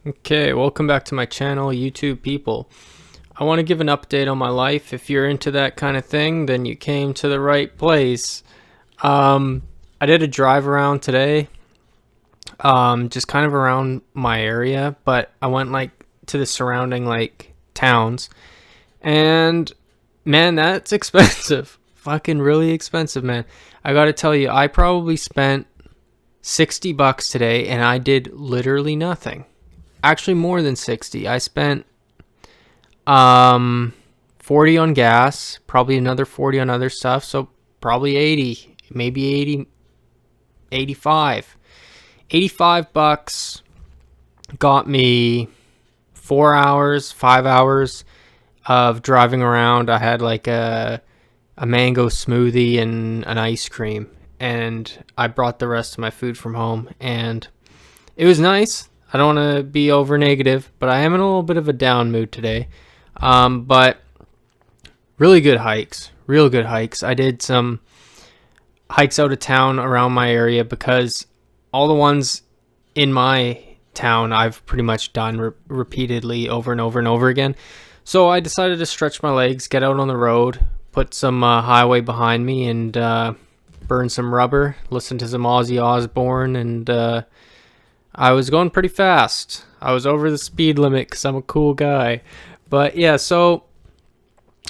Okay, welcome back to my channel, YouTube people. I want to give an update on my life. If you're into that kind of thing, then you came to the right place. I did a drive around today, just kind of around my area, but I went to the surrounding towns, and man, that's expensive. Fucking really expensive, man. I gotta tell you, I probably spent $60 today, and I did literally nothing. Actually more than 60. I spent 40 on gas, probably another 40 on other stuff, so probably 80, maybe 80, 85. $85 got me 4 hours, 5 hours of driving around. I had a mango smoothie and an ice cream, and I brought the rest of my food from home, and it was nice. I don't want to be over negative, but I am in a little bit of a down mood today. But really good hikes, real good hikes. I did some hikes out of town around my area because all the ones in my town I've pretty much done repeatedly over and over and over again. So I decided to stretch my legs, get out on the road, put some highway behind me, and burn some rubber, listen to some Ozzy Osbourne, and I was going pretty fast. I was over the speed limit because I'm a cool guy. But yeah, so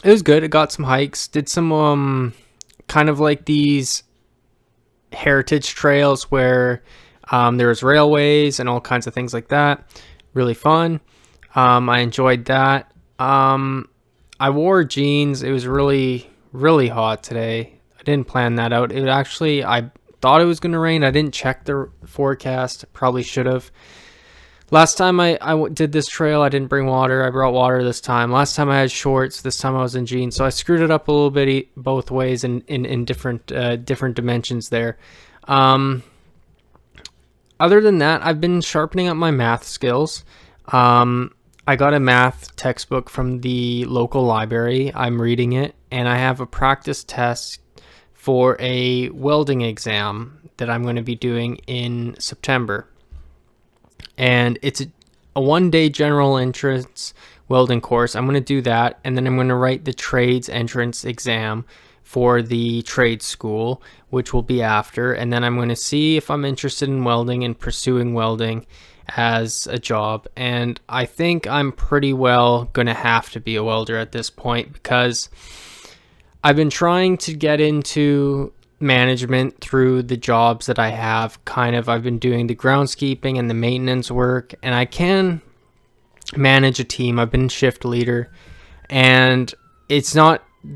it was good. I got some hikes, did some kind of like these heritage trails where there was railways and all kinds of things like that. Really fun. I enjoyed that. I wore jeans. It was really, really hot today. I didn't plan that out. I thought it was going to rain. I didn't check the forecast. Probably should have. Last time I did this trail, I didn't bring water. I brought water this time. Last time I had shorts. This time I was in jeans. So I screwed it up a little bit both ways in different dimensions there. Other than that, I've been sharpening up my math skills. I got a math textbook from the local library. I'm reading it, and I have a practice test for a welding exam that I'm going to be doing in September. And it's a one-day general entrance welding course. I'm going to do that, and then I'm going to write the trades entrance exam for the trade school, which will be after. And then I'm going to see if I'm interested in welding and pursuing welding as a job. And I think I'm pretty well going to have to be a welder at this point because I've been trying to get into management through the jobs that I have. I've been doing the groundskeeping and the maintenance work, and I can manage a team. I've been shift leader, and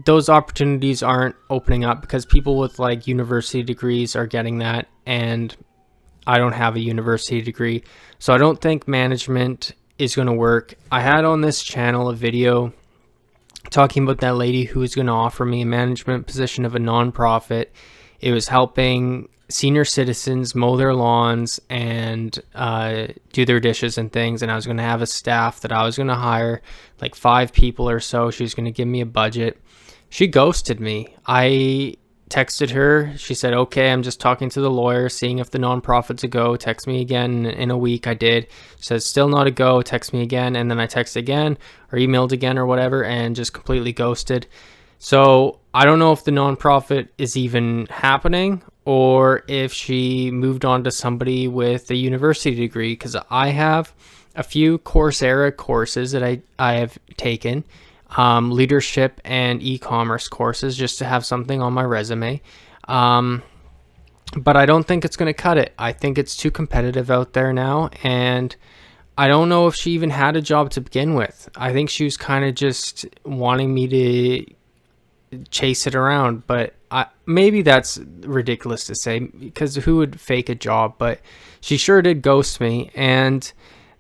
those opportunities aren't opening up because people with university degrees are getting that, and I don't have a university degree. So I don't think management is going to work. I had on this channel a video talking about that lady who was going to offer me a management position of a nonprofit. It was helping senior citizens mow their lawns and do their dishes and things. And I was going to have a staff that I was going to hire, 5 people or so. She was going to give me a budget. She ghosted me. I texted her. She said, okay, I'm just talking to the lawyer, seeing if the nonprofit's a go. Text me again in a week. I did. She says, still not a go. Text me again. And then I texted again or emailed again or whatever, and just completely ghosted. So I don't know if the nonprofit is even happening or if she moved on to somebody with a university degree, because I have a few Coursera courses that I have taken, leadership and e-commerce courses, just to have something on my resume. But I don't think it's going to cut it. I think it's too competitive out there now, and I don't know if she even had a job to begin with. I think she was kind of just wanting me to chase it around, but maybe that's ridiculous to say because who would fake a job? But she sure did ghost me, and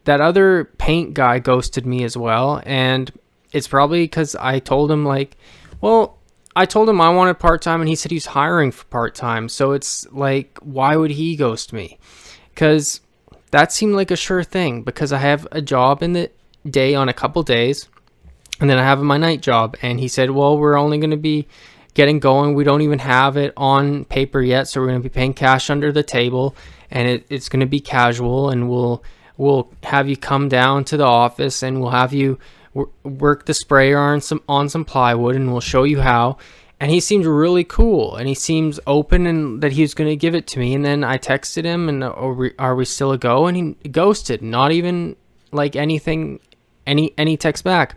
that other paint guy ghosted me as well. And it's probably because I told him I wanted part-time, and he said he's hiring for part-time. So it's why would he ghost me? Because that seemed like a sure thing, because I have a job in the day on a couple days, and then I have my night job. And he said, well, we're only going to be getting going. We don't even have it on paper yet, so we're going to be paying cash under the table, and it's going to be casual, and we'll we'll have you come down to the office and we'll have you work the sprayer on some plywood, and we'll show you how. And he seemed really cool, and he seems open and that he was going to give it to me. And then I texted him, and are we still a go? And he ghosted, not even like anything, any text back.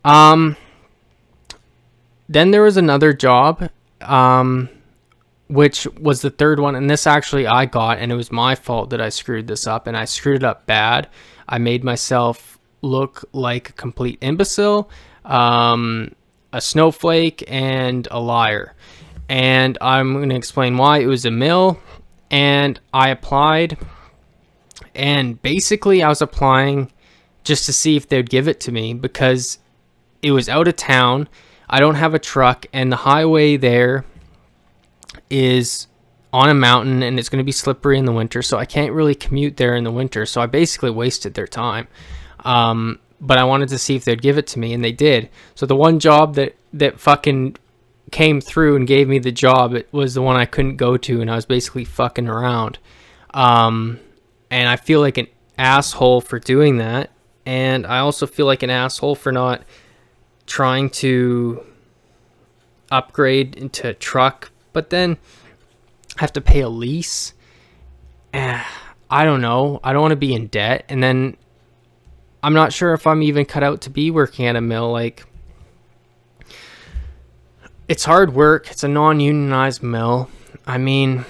Then there was another job, which was the third one, and this actually I got, and it was my fault that I screwed this up, and I screwed it up bad. I made myself look like a complete imbecile, a snowflake, and a liar. And I'm going to explain why. It was a mill, and I applied, and basically I was applying just to see if they'd give it to me, because it was out of town. I don't have a truck, and the highway there is on a mountain, and it's going to be slippery in the winter, so I can't really commute there in the winter. So I basically wasted their time. But I wanted to see if they'd give it to me, and they did. So the one job that fucking came through and gave me the job, it was the one I couldn't go to, and I was basically fucking around. And I feel like an asshole for doing that, and I also feel like an asshole for not trying to upgrade into a truck, but then have to pay a lease. I don't know. I don't want to be in debt, and then I'm not sure if I'm even cut out to be working at a mill. Like, it's hard work. It's a non-unionized mill. I mean,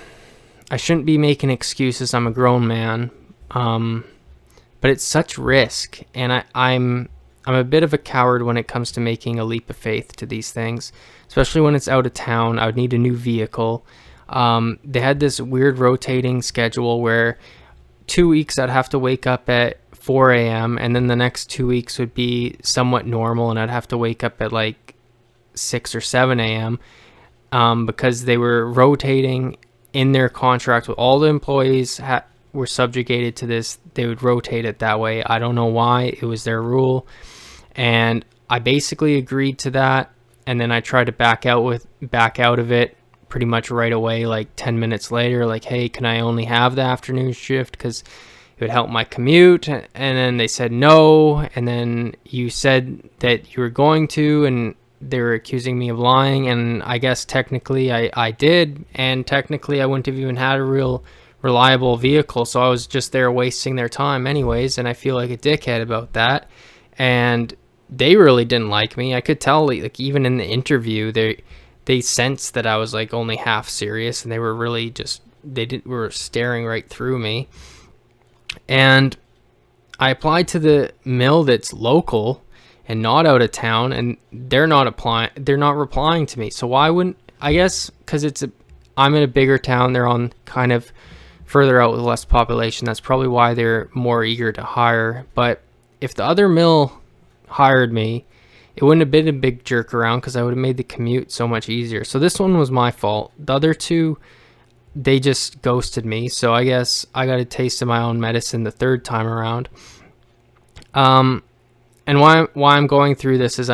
I shouldn't be making excuses. I'm a grown man. But it's such risk, and I'm a bit of a coward when it comes to making a leap of faith to these things, especially when it's out of town. I would need a new vehicle. They had this weird rotating schedule where 2 weeks I'd have to wake up at 4 a.m. and then the next 2 weeks would be somewhat normal, and I'd have to wake up at like 6 or 7 a.m. Because they were rotating in their contract with all the employees were subjugated to this. They would rotate it that way. I don't know why. It was their rule, and I basically agreed to that. And then I tried to back out of it pretty much right away, like 10 minutes later, like, hey, can I only have the afternoon shift because it would help my commute? And then they said no, and then you said that you were going to, and they were accusing me of lying, and I guess technically I did, and technically I wouldn't have even had a real reliable vehicle, so I was just there wasting their time anyways, and I feel like a dickhead about that. And they really didn't like me. I could tell, like even in the interview, they sensed that I was like only half serious, and they were really just were staring right through me. And I applied to the mill that's local and not out of town, and they're not replying to me. So why wouldn't, I guess because I'm in a bigger town, they're on kind of further out with less population. That's probably why they're more eager to hire. But if the other mill hired me, it wouldn't have been a big jerk around, because I would have made the commute so much easier. So this one was my fault. The other two, they just ghosted me. So I guess I got a taste of my own medicine the third time around. And why I'm going through this is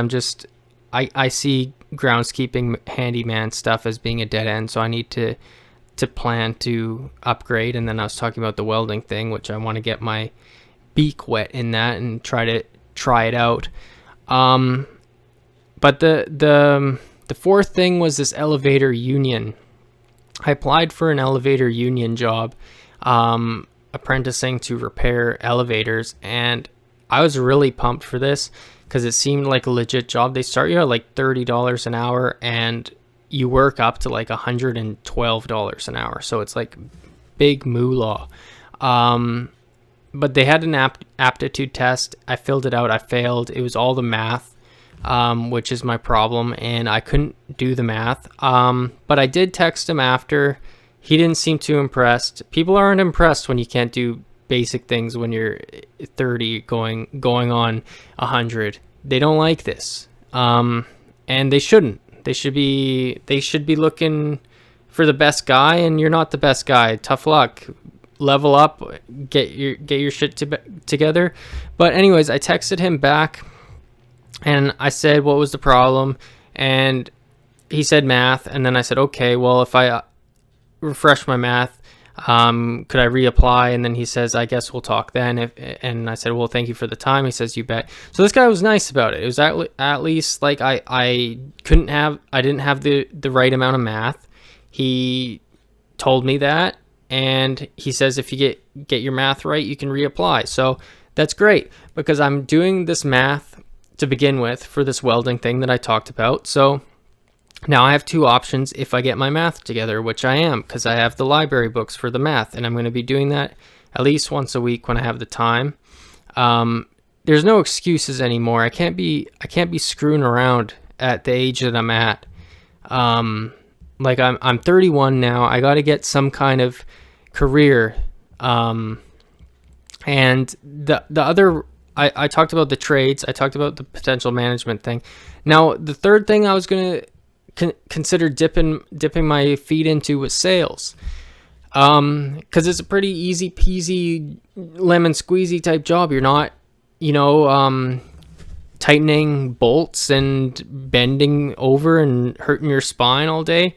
I see groundskeeping handyman stuff as being a dead end. So I need to plan to upgrade. And then I was talking about the welding thing, which I want to get my beak wet in that and try it out. But the fourth thing was this elevator union. I applied for an elevator union job, apprenticing to repair elevators, and I was really pumped for this because it seemed like a legit job. They start you at like $30 an hour, and you work up to like $112 an hour. So it's like big moolah. But they had an aptitude test. I filled it out. I failed. It was all the math, which is my problem, and I couldn't do the math. But I did text him after. He didn't seem too impressed. People aren't impressed when you can't do basic things when you're 30 going on 100. They don't like this. And they shouldn't. They should be looking for the best guy, and you're not the best guy. Tough luck. Level up, get your shit together. But anyways, I texted him back and I said what was the problem, and he said math. And then I said, okay, well, if I refresh my math, Could I reapply? And then he says, I guess we'll talk then. And I said, well, thank you for the time. He says, you bet. So this guy was nice about it. It was at least like I didn't have the right amount of math. He told me that, and he says if you get your math right, you can reapply. So that's great, because I'm doing this math to begin with for this welding thing that I talked about. So now I have two options if I get my math together, which I am, because I have the library books for the math, and I'm going to be doing that at least once a week when I have the time. There's no excuses anymore. I can't be screwing around at the age that I'm at. Like I'm 31 now. I got to get some kind of career. And the other, I talked about the trades. I talked about the potential management thing. Now, the third thing I was going to consider dipping my feet into was sales. Because it's a pretty easy peasy lemon squeezy type job. You're not, tightening bolts and bending over and hurting your spine all day.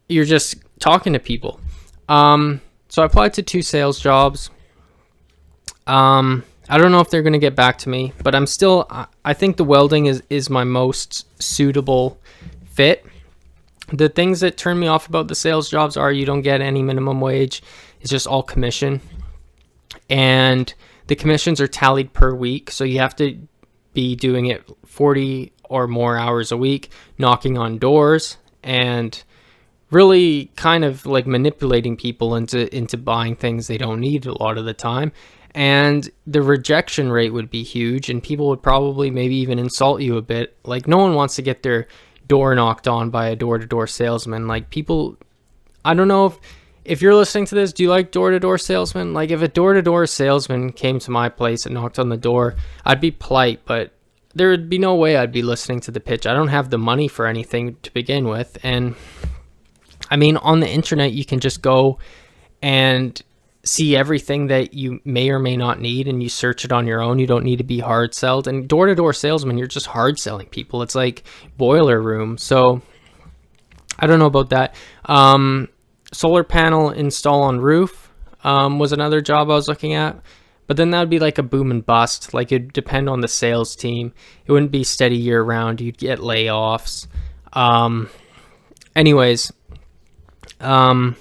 You're just talking to people. So I applied to 2 sales jobs. I don't know if they're going to get back to me, but I think the welding is my most suitable fit. The things that turn me off about the sales jobs are you don't get any minimum wage. It's just all commission. And the commissions are tallied per week. So you have to be doing it 40 or more hours a week, knocking on doors and really kind of like manipulating people into buying things they don't need a lot of the time. And the rejection rate would be huge, and people would probably maybe even insult you a bit. Like, no one wants to get their door knocked on by a door-to-door salesman. Like, people, I don't know if you're listening to this, do you like door-to-door salesmen? Like, if a door-to-door salesman came to my place and knocked on the door, I'd be polite, but there would be no way I'd be listening to the pitch. I don't have the money for anything to begin with. And I mean, on the internet, you can just go and see everything that you may or may not need, and you search it on your own. You don't need to be hard sold. And door-to-door salesman, you're just hard selling people. It's like boiler room. So I don't know about that. Solar panel install on roof was another job I was looking at, but then that would be like a boom and bust. Like, it'd depend on the sales team. It wouldn't be steady year round. You'd get layoffs. Anyways, I'm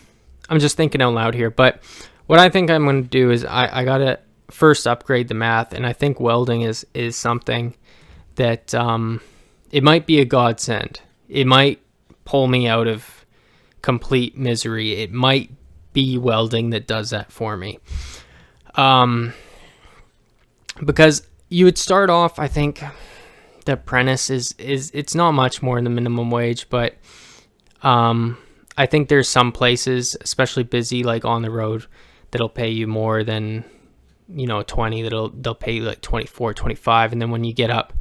just thinking out loud here, but what I think I'm going to do is I got to first upgrade the math, and I think welding is something that it might be a godsend. It might pull me out of complete misery. It might be welding that does that for me. Because you would start off, I think the apprentice is it's not much more than the minimum wage, but I think there's some places, especially busy, like on the road, that'll pay you more than 20. They'll pay you like 24, 25, and then when you get up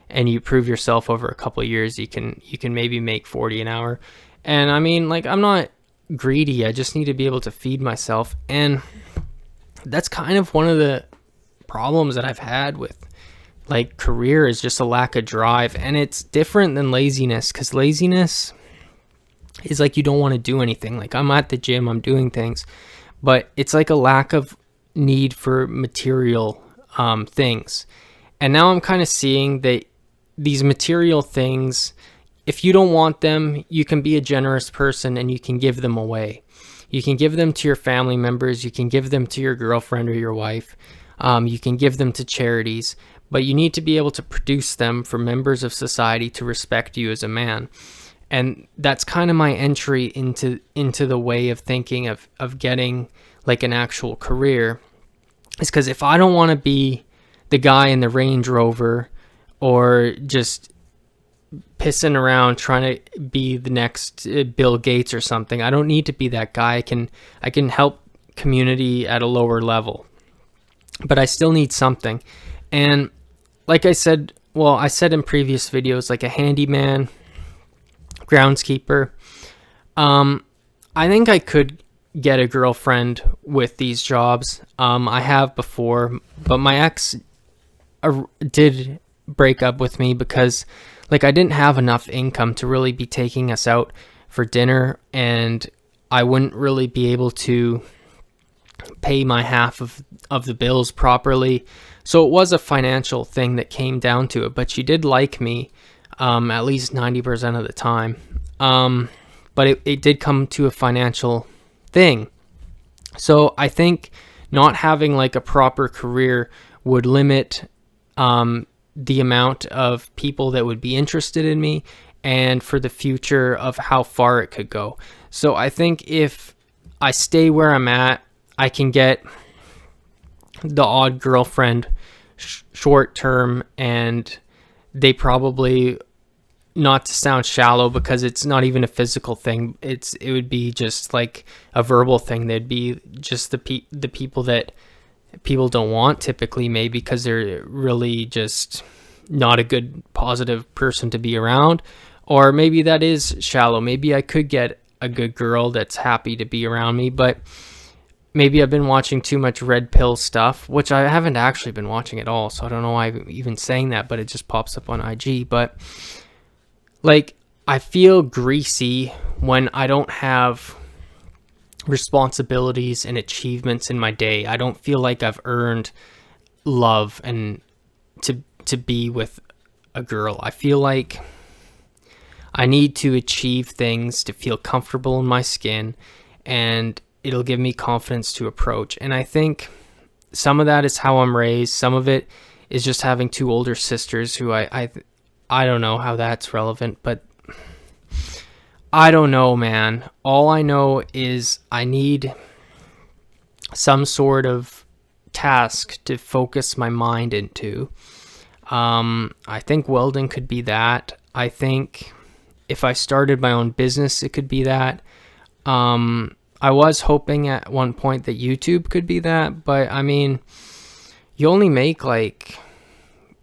and you prove yourself over a couple of years, you can maybe make 40 an hour. And I mean, like, I'm not greedy. I just need to be able to feed myself, and that's kind of one of the problems that I've had with like career, is just a lack of drive. And it's different than laziness, because laziness is like you don't want to do anything. Like, I'm at the gym, I'm doing things, but it's like a lack of need for material things. And now I'm kind of seeing that these material things, if you don't want them, you can be a generous person and you can give them away. You can give them to your family members. You can give them to your girlfriend or your wife. You can give them to charities, but you need to be able to produce them for members of society to respect you as a man. And that's kind of my entry into the way of thinking of getting like an actual career. Is because if I don't want to be the guy in the Range Rover or just pissing around trying to be the next Bill Gates or something, I don't need to be that guy. I can help community at a lower level, but I still need something. And like I said in previous videos, like a handyman, groundskeeper, I think I could get a girlfriend with these jobs. I have before, but my ex did break up with me because like I didn't have enough income to really be taking us out for dinner, and I wouldn't really be able to pay my half of the bills properly. So it was a financial thing that came down to it, but she did like me, at least 90% of the time. But it did come to a financial thing. So I think not having like a proper career would limit the amount of people that would be interested in me, and for the future of how far it could go. So I think if I stay where I'm at, I can get the odd girlfriend short term, and they probably, not to sound shallow, because it's not even a physical thing, it would be just like a verbal thing. They'd be just the people that people don't want typically, maybe because they're really just not a good positive person to be around. Or maybe that is shallow. Maybe I could get a good girl that's happy to be around me, but maybe I've been watching too much red pill stuff, which I haven't actually been watching at all, so I don't know why I'm even saying that, but it just pops up on IG. But like, I feel greasy when I don't have responsibilities and achievements in my day. I don't feel like I've earned love and to be with a girl. I feel like I need to achieve things to feel comfortable in my skin, and it'll give me confidence to approach. And I think some of that is how I'm raised. Some of it is just having two older sisters who I don't know how that's relevant, but I don't know, man. All I know is I need some sort of task to focus my mind into. I think welding could be that. I think if I started my own business, it could be that. I was hoping at one point that YouTube could be that, but I mean, you only make like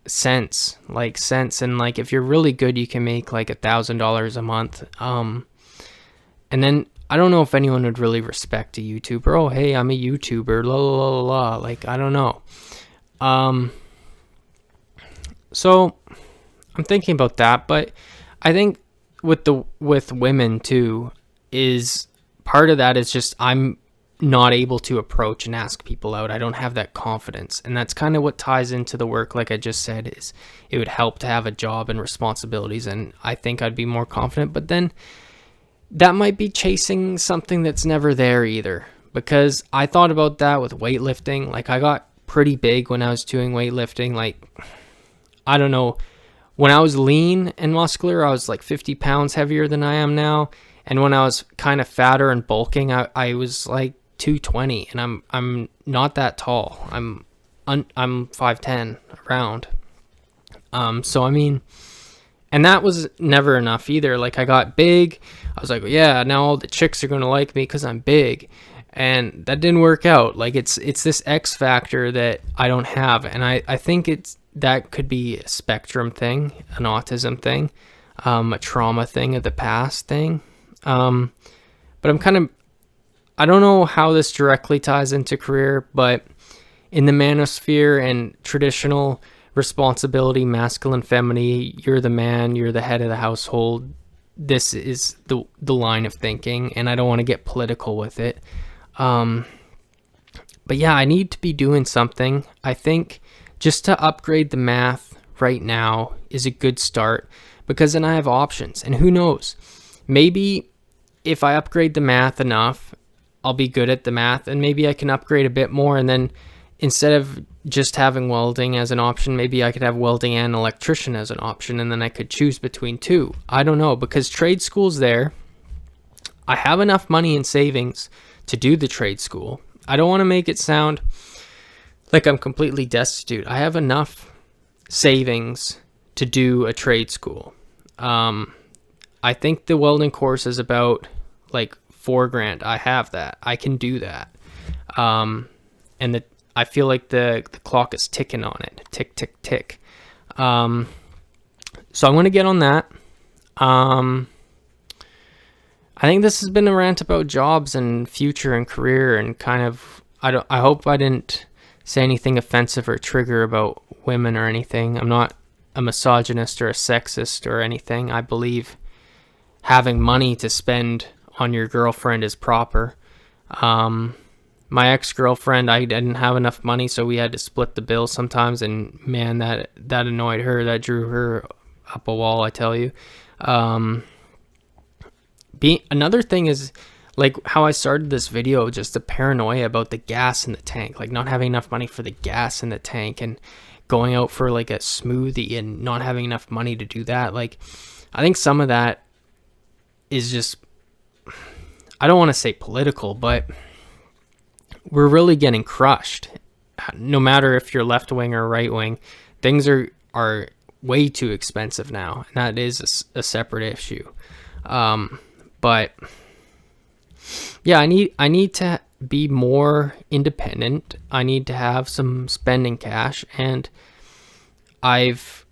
cents, and like if you're really good, you can make like $1,000 a month. And then I don't know if anyone would really respect a YouTuber. Oh, hey, I'm a YouTuber, la la la la. Like, I don't know. So I'm thinking about that, but I think with women too, is part of that is just I'm not able to approach and ask people out. I don't have that confidence, and that's kind of what ties into the work. Like I just said, is it would help to have a job and responsibilities, and I think I'd be more confident. But then that might be chasing something that's never there either, because I thought about that with weightlifting. Like, I got pretty big when I was doing weightlifting. Like, I don't know, when I was lean and muscular, I was like 50 pounds heavier than I am now. And when I was kind of fatter and bulking, I was like 220, and I'm not that tall. I'm 5'10" around. So I mean, and that was never enough either. Like, I got big. I was like, yeah, now all the chicks are going to like me because I'm big. And that didn't work out. Like, it's this X factor that I don't have. And I think that could be a spectrum thing, an autism thing, a trauma thing, of the past thing. But I don't know how this directly ties into career, but in the manosphere and traditional responsibility, masculine, feminine, you're the man, you're the head of the household. This is the line of thinking, and I don't want to get political with it. But yeah, I need to be doing something. I think just to upgrade the math right now is a good start, because then I have options, and who knows, maybe if I upgrade the math enough, I'll be good at the math, and maybe I can upgrade a bit more, and then instead of just having welding as an option, maybe I could have welding and electrician as an option, and then I could choose between two. I don't know, because trade school's there. I have enough money in savings to do the trade school. I don't want to make it sound like I'm completely destitute. I have enough savings to do a trade school. I think the welding course is about like $4,000. I have that. I can do that. And I feel like the clock is ticking on it. Tick, tick, tick. So I'm going to get on that. I think this has been a rant about jobs and future and career, and kind of, I hope I didn't say anything offensive or trigger about women or anything. I'm not a misogynist or a sexist or anything. I believe having money to spend on your girlfriend is proper. My ex-girlfriend, I didn't have enough money, so we had to split the bill sometimes, and man, that annoyed her. That drew her up a wall, I tell you. Another thing is, like how I started this video, just the paranoia about the gas in the tank, like not having enough money for the gas in the tank, and going out for like a smoothie and not having enough money to do that. Like, I think some of that is just, I don't want to say political, but we're really getting crushed. No matter if you're left wing or right wing, things are way too expensive now, and that is a separate issue. But yeah, I need to be more independent. I need to have some spending cash, and I've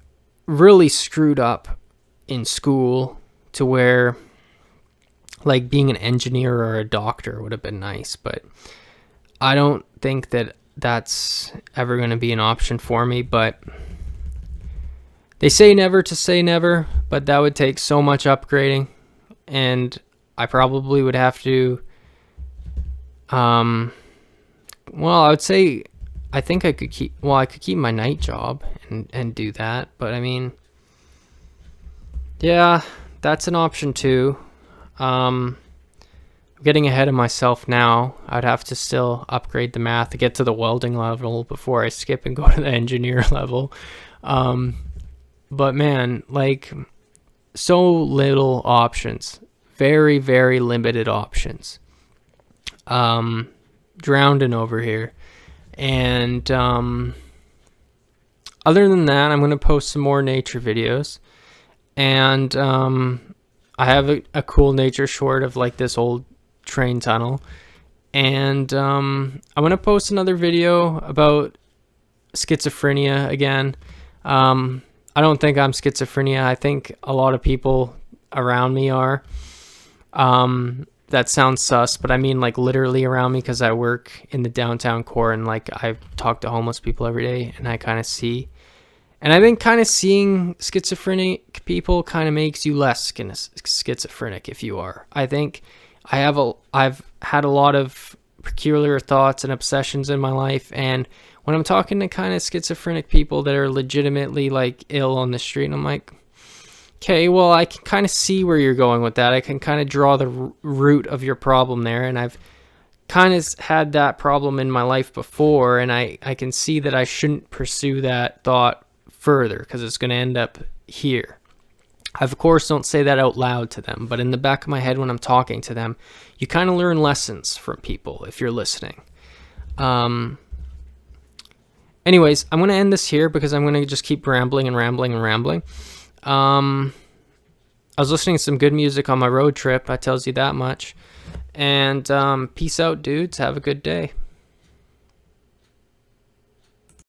really screwed up in school to where, like, being an engineer or a doctor would have been nice, but I don't think that that's ever going to be an option for me. But they say never to say never, but that would take so much upgrading, and I probably would have to, well, I would say, I think I could keep my night job and do that. But I mean, yeah, that's an option too. I'm getting ahead of myself now. I'd have to still upgrade the math to get to the welding level before I skip and go to the engineer level. But man, like, so little options, very, very limited options. Drowning over here. And other than that, I'm going to post some more nature videos. And I have a cool nature short of like this old train tunnel. And I'm going to post another video about schizophrenia again. I don't think I'm schizophrenia. I think a lot of people around me are. That sounds sus, but I mean like literally around me, because I work in the downtown core, and like I talk to homeless people every day, and I kind of see. And I think kind of seeing schizophrenic people kind of makes you less schizophrenic if you are. I think I've had a lot of peculiar thoughts and obsessions in my life, and when I'm talking to kind of schizophrenic people that are legitimately like ill on the street, I'm like, okay, well, I can kind of see where you're going with that. I can kind of draw the root of your problem there, and I've kind of had that problem in my life before, and I can see that I shouldn't pursue that thought further because it's going to end up here. I, of course, don't say that out loud to them, but in the back of my head when I'm talking to them, you kind of learn lessons from people if you're listening. Anyways, I'm going to end this here because I'm going to just keep rambling and rambling and rambling. I was listening to some good music on my road trip. That tells you that much. And peace out, dudes. Have a good day.